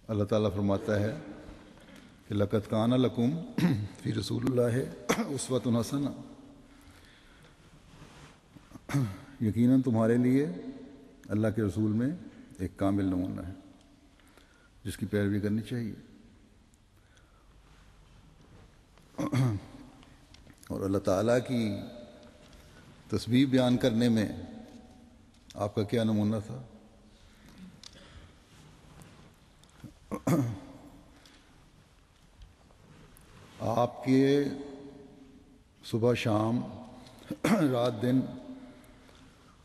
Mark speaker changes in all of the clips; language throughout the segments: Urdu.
Speaker 1: اللہ تعالیٰ فرماتا ہے کہ لقد کان لکم فی رسول اللہ اسوۃ حسنہ، یقیناً تمہارے لیے اللہ کے رسول میں ایک کامل نمونہ ہے جس کی پیروی کرنی چاہیے۔ اور اللہ تعالیٰ کی تسبیح بیان کرنے میں آپ کا کیا نمونہ تھا؟ آپ کے صبح شام رات دن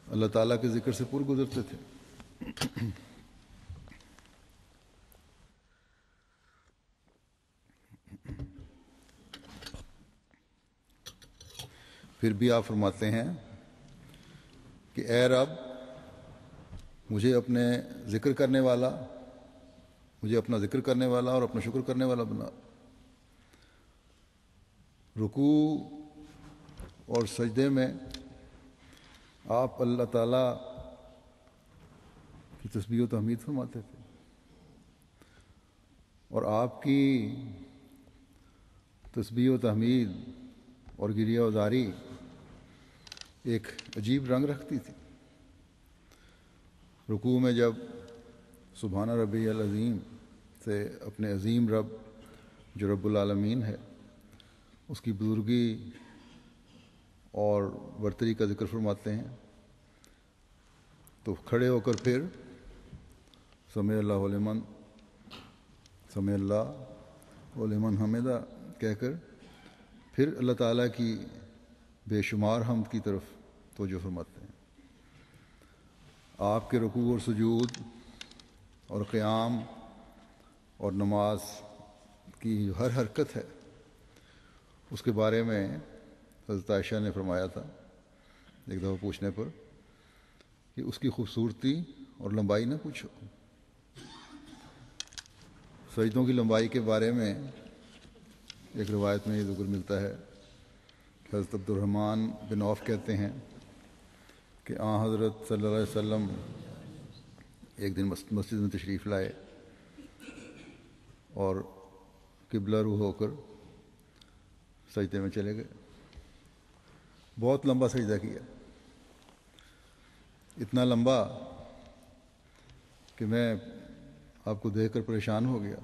Speaker 1: اللہ تعالیٰ کے ذکر سے پر گزرتے تھے۔ پھر بھی آپ فرماتے ہیں کہ اے رب، مجھے اپنے ذکر کرنے والا، مجھے اپنا ذکر کرنے والا اور اپنا شکر کرنے والا بنا۔ رکوع اور سجدے میں آپ اللہ تعالیٰ کی تسبیح و تحمید فرماتے تھے، اور آپ کی تسبیح و تحمید اور گریہ و زاری ایک عجیب رنگ رکھتی تھی۔ رکوع میں جب سبحان ربی العظیم سے اپنے عظیم رب جو رب العالمین ہے اس کی بزرگی اور برتری کا ذکر فرماتے ہیں، تو کھڑے ہو کر پھر سمع اللہ لمن حمدہ کہہ کر پھر اللہ تعالیٰ کی بے شمار حمد کی طرف توجہ فرماتے ہیں۔ آپ کے رکوع اور سجود اور قیام اور نماز کی ہر حرکت ہے اس کے بارے میں حضرت عائشہ نے فرمایا تھا ایک دفعہ پوچھنے پر کہ اس کی خوبصورتی اور لمبائی نہ پوچھو۔ سجدوں کی لمبائی کے بارے میں ایک روایت میں یہ ذکر ملتا ہے کہ حضرت عبد الرحمن بن عوف کہتے ہیں کہ حضرت صلی اللہ علیہ وسلم ایک دن مسجد میں تشریف لائے اور قبلہ رو ہو کر سجدے میں چلے گئے۔ بہت لمبا سجدہ کیا، اتنا لمبا کہ میں آپ کو دیکھ کر پریشان ہو گیا،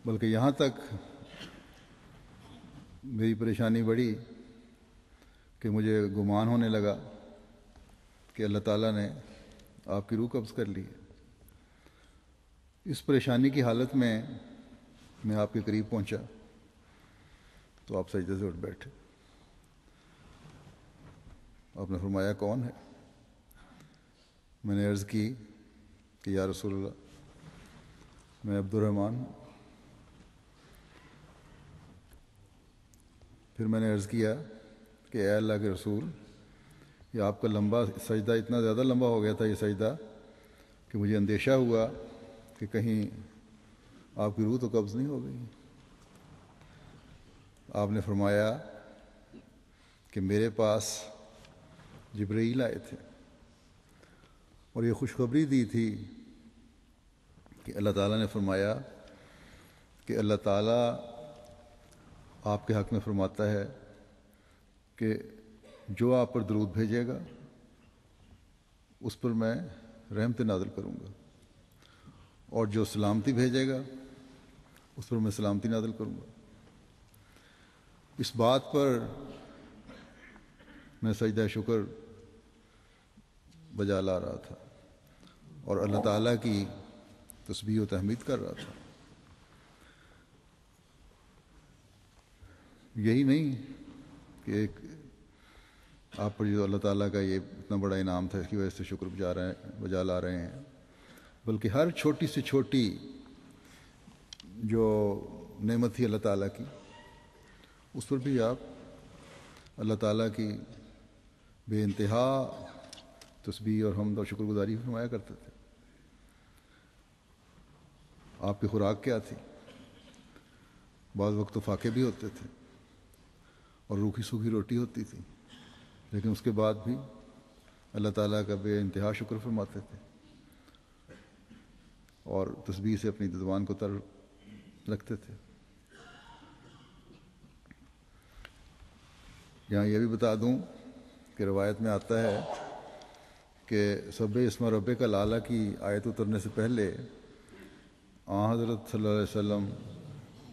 Speaker 1: بلکہ یہاں تک میری پریشانی بڑھی کہ مجھے گمان ہونے لگا کہ اللہ تعالیٰ نے آپ کی روح قبض کر لی ہے۔ اس پریشانی کی حالت میں میں آپ کے قریب پہنچا تو آپ سجدے سے اٹھ بیٹھے۔ آپ نے فرمایا کون ہے؟ میں نے عرض کی کہ یا رسول اللہ میں عبد الرحمن ہوں۔ پھر میں نے عرض کیا کہ اے اللہ کے رسول، یہ آپ کا لمبا سجدہ اتنا زیادہ لمبا ہو گیا تھا یہ سجدہ کہ مجھے اندیشہ ہوا کہ کہیں آپ کی روح تو قبض نہیں ہو گئی۔ آپ نے فرمایا کہ میرے پاس جبرائیل آئے تھے اور یہ خوشخبری دی تھی کہ اللہ تعالیٰ نے فرمایا کہ اللہ تعالیٰ آپ کے حق میں فرماتا ہے کہ جو آپ پر درود بھیجے گا اس پر میں رحمت نازل کروں گا، اور جو سلامتی بھیجے گا اس پر میں سلامتی نازل کروں گا۔ اس بات پر میں سجدہ شکر بجا لا رہا تھا اور اللہ تعالیٰ کی تسبیح و تحمید کر رہا تھا۔ یہی نہیں کہ ایک آپ پر جو اللہ تعالیٰ کا یہ اتنا بڑا انعام تھا اس کی وجہ سے شکر بجا لا رہے ہیں، بلکہ ہر چھوٹی سے چھوٹی جو نعمت تھی اللہ تعالیٰ کی اس پر بھی آپ اللہ تعالیٰ کی بے انتہا تسبیح اور حمد اور شکر گزاری فرمایا کرتے تھے۔ آپ کی خوراک کیا تھی؟ بعض وقت تو فاقے بھی ہوتے تھے اور روکھی سوکھی روٹی ہوتی تھی، لیکن اس کے بعد بھی اللہ تعالیٰ کا بے انتہا شکر فرماتے تھے۔ اور تسبیح سے اپنی زبان کو تر رکھتے تھے۔ یہاں یہ بھی بتا دوں کہ روایت میں آتا ہے کہ سبح اسم ربک الاعلیٰ کی آیت اترنے سے پہلے حضرت صلی اللہ علیہ وسلم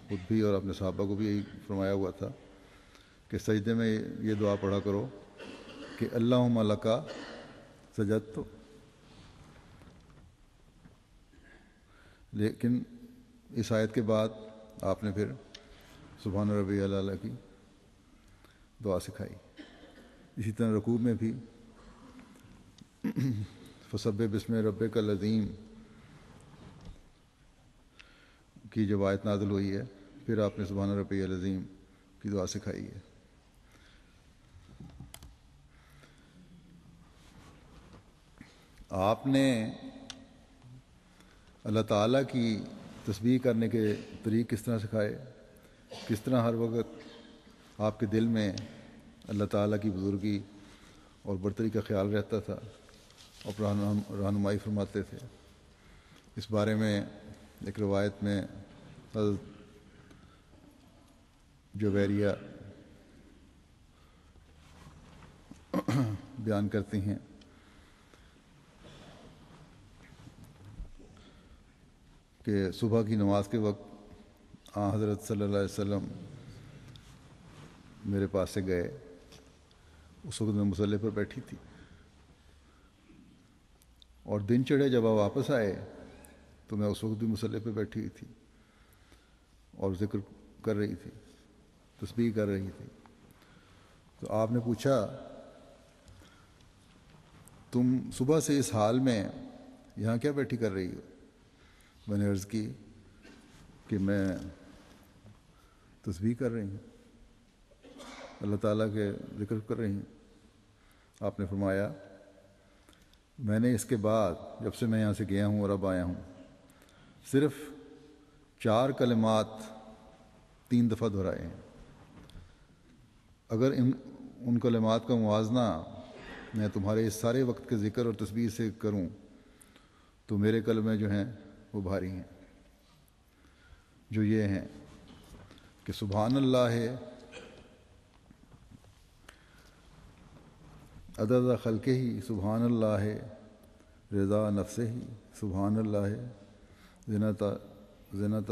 Speaker 1: خود بھی اور اپنے صحابہ کو بھی یہی فرمایا ہوا تھا کہ سجدے میں یہ دعا پڑھا کرو کہ اللہم لک سجدت، لیکن اس آیت کے بعد آپ نے پھر سبحان ربی الاعلیٰ کی دعا سکھائی۔ اسی طرح رکوع میں بھی فسبح بسم ربک العظیم کی جب آیت نازل ہوئی ہے پھر آپ نے سبحان ربی العظیم کی دعا سکھائی ہے۔ آپ نے اللہ تعالیٰ کی تسبیح کرنے کے طریق کس طرح سکھائے، کس طرح ہر وقت آپ کے دل میں اللہ تعالیٰ کی بزرگی اور برتری کا خیال رہتا تھا اور رہنمائی فرماتے تھے، اس بارے میں ایک روایت میں حضرت جویریہ بیان کرتی ہیں کہ صبح کی نماز کے وقت حضرت صلی اللہ علیہ وسلم میرے پاس سے گئے، اس وقت میں مصلی پر بیٹھی تھی، اور دن چڑھے جب آپ واپس آئے تو میں اس وقت بھی مصلی پہ بیٹھی ہوئی تھی اور ذکر کر رہی تھی، تسبیح کر رہی تھی۔ تو آپ نے پوچھا تم صبح سے اس حال میں یہاں کیا بیٹھی کر رہی ہو؟ میں نے عرض کی کہ میں تسبیح کر رہی ہوں، اللہ تعالیٰ کے ذکر کر رہی ہوں۔ آپ نے فرمایا میں نے اس کے بعد جب سے میں یہاں سے گیا ہوں اور اب آیا ہوں صرف 4 کلمات 3 دفعہ دہرائے ہیں، اگر ان کلمات کا موازنہ میں تمہارے اس سارے وقت کے ذکر اور تسبیح سے کروں تو میرے کلمے جو ہیں وہ بھاری ہیں، جو یہ ہیں کہ سبحان اللہ ہے عدد خلقہ ہی، سبحان اللہ ہے رضا نفسہ ہی، سبحان اللہ ہے زنت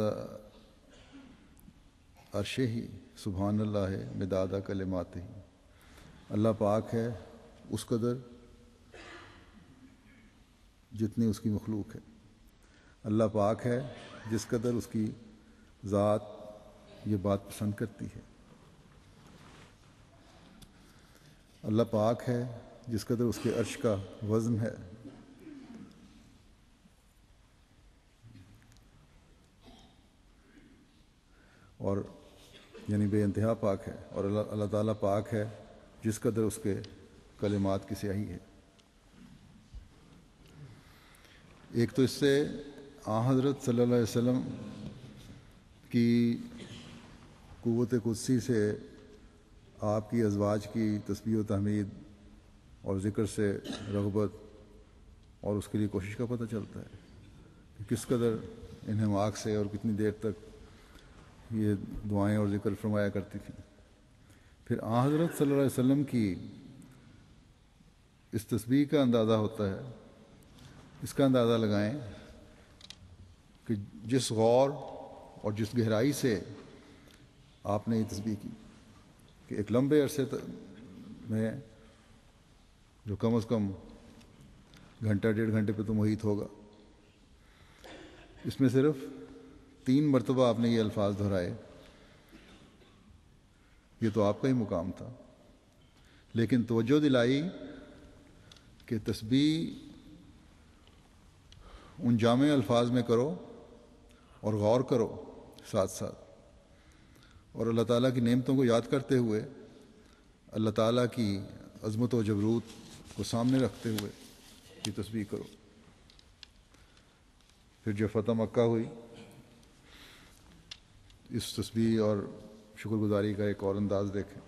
Speaker 1: عرشہ ہی، سبحان اللہ ہے مداد کلماتہ ہی۔ اللہ پاک ہے اس قدر جتنی اس کی مخلوق ہے، اللہ پاک ہے جس قدر اس کی ذات یہ بات پسند کرتی ہے، اللہ پاک ہے جس قدر اس کے عرش کا وزن ہے، اور یعنی بے انتہا پاک ہے، اور اللہ تعالیٰ پاک ہے جس قدر اس کے کلمات کی سیاہی ہے۔ ایک تو اس سے حضرت صلی اللہ علیہ وسلم کی قوت قدسی سے آپ کی ازواج کی تسبیح و تحمید اور ذکر سے رغبت اور اس کے لیے کوشش کا پتہ چلتا ہے کہ کس قدر انہماک سے اور کتنی دیر تک یہ دعائیں اور ذکر فرمایا کرتی تھیں۔ پھر حضرت صلی اللہ علیہ وسلم کی اس تسبیح کا اندازہ ہوتا ہے، اس کا اندازہ لگائیں کہ جس غور اور جس گہرائی سے آپ نے یہ تسبیح کی کہ ایک لمبے عرصے میں جو کم از کم گھنٹہ 1.5 گھنٹے پہ تو محیط ہوگا، اس میں صرف 3 مرتبہ آپ نے یہ الفاظ دہرائے، یہ تو آپ کا ہی مقام تھا، لیکن توجہ دلائی کہ تسبیح ان جامع الفاظ میں کرو اور غور کرو ساتھ ساتھ، اور اللہ تعالیٰ کی نعمتوں کو یاد کرتے ہوئے، اللہ تعالیٰ کی عظمت و جبروت کو سامنے رکھتے ہوئے یہ تسبیح کرو۔ پھر جب فتح مکہ ہوئی، اس تسبیح اور شکر گزاری کا ایک اور انداز دیکھیں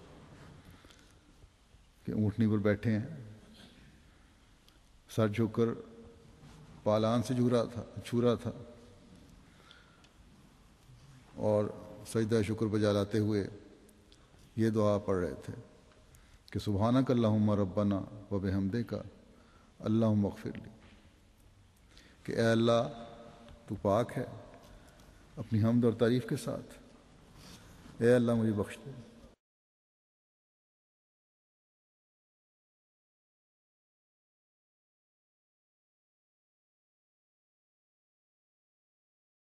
Speaker 1: کہ اونٹنی پر بیٹھے ہیں، سر جھک کر پالان سے چھو رہا تھا اور سجدہ شکر بجا لاتے ہوئے یہ دعا پڑھ رہے تھے کہ سبحانک اللہم ربنا و بحمدک اللہم اغفر لی، کہ اے اللہ تو پاک ہے اپنی حمد اور تعریف کے ساتھ، اے اللہ مجھے بخش دے۔